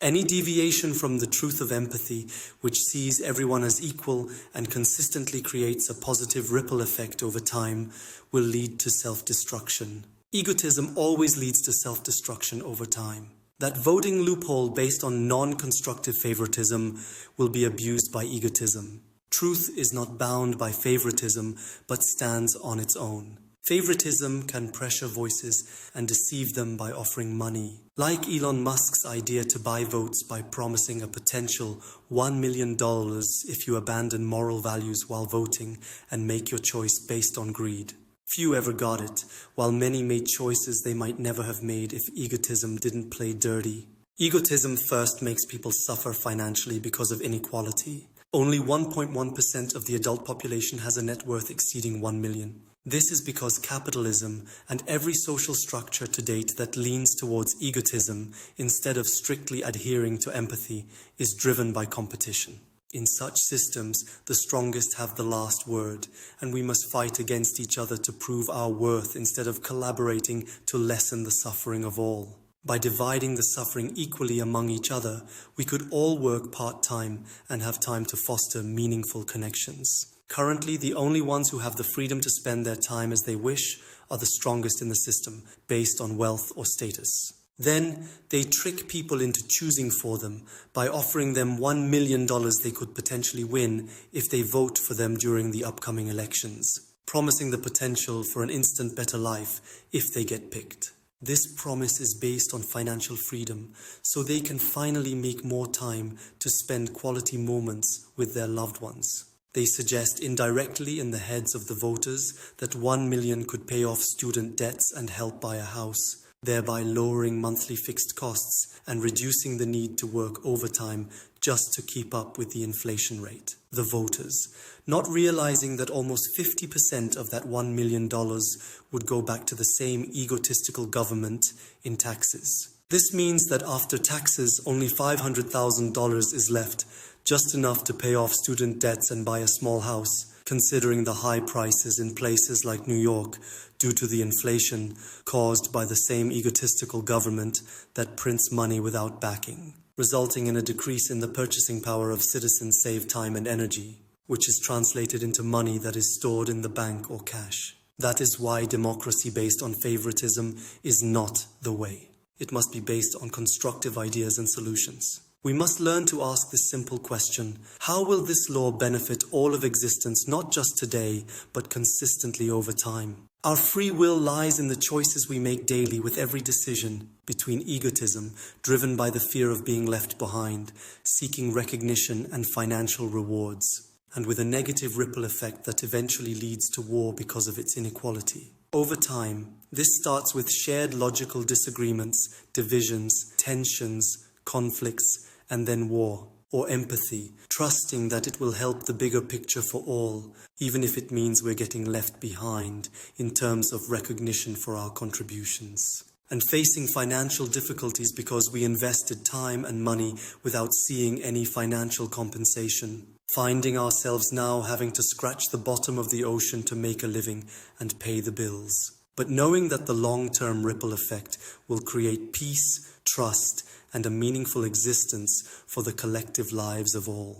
Any deviation from the truth of empathy, which sees everyone as equal and consistently creates a positive ripple effect over time, will lead to self-destruction. Egotism always leads to self-destruction over time. That voting loophole based on non-constructive favoritism will be abused by egotism. Truth is not bound by favoritism, but stands on its own. Favoritism can pressure voices and deceive them by offering money. Like Elon Musk's idea to buy votes by promising a potential $1 million if you abandon moral values while voting and make your choice based on greed. Few ever got it, while many made choices they might never have made if egotism didn't play dirty. Egotism first makes people suffer financially because of inequality. Only 1.1% of the adult population has a net worth exceeding 1 million. This is because capitalism and every social structure to date that leans towards egotism instead of strictly adhering to empathy is driven by competition. In such systems, the strongest have the last word, and we must fight against each other to prove our worth instead of collaborating to lessen the suffering of all. By dividing the suffering equally among each other, we could all work part-time and have time to foster meaningful connections. Currently, the only ones who have the freedom to spend their time as they wish are the strongest in the system, based on wealth or status. Then, they trick people into choosing for them by offering them $1 million they could potentially win if they vote for them during the upcoming elections, promising the potential for an instant better life if they get picked. This promise is based on financial freedom, so they can finally make more time to spend quality moments with their loved ones. They suggest indirectly in the heads of the voters that 1 million could pay off student debts and help buy a house, thereby lowering monthly fixed costs and reducing the need to work overtime just to keep up with the inflation rate. The voters, not realizing that almost 50% of that $1 million would go back to the same egotistical government in taxes. This means that after taxes, only $500,000 is left, just enough to pay off student debts and buy a small house, considering the high prices in places like New York due to the inflation caused by the same egotistical government that prints money without backing, resulting in a decrease in the purchasing power of citizens' saved time and energy, which is translated into money that is stored in the bank or cash. That is why democracy based on favoritism is not the way. It must be based on constructive ideas and solutions. We must learn to ask this simple question: how will this law benefit all of existence, not just today, but consistently over time? Our free will lies in the choices we make daily with every decision, between egotism, driven by the fear of being left behind, seeking recognition and financial rewards, and with a negative ripple effect that eventually leads to war because of its inequality. Over time, this starts with shared logical disagreements, divisions, tensions, conflicts, and then war, or empathy, trusting that it will help the bigger picture for all, even if it means we're getting left behind in terms of recognition for our contributions. And facing financial difficulties because we invested time and money without seeing any financial compensation. Finding ourselves now having to scratch the bottom of the ocean to make a living and pay the bills. But knowing that the long-term ripple effect will create peace, trust, and a meaningful existence for the collective lives of all.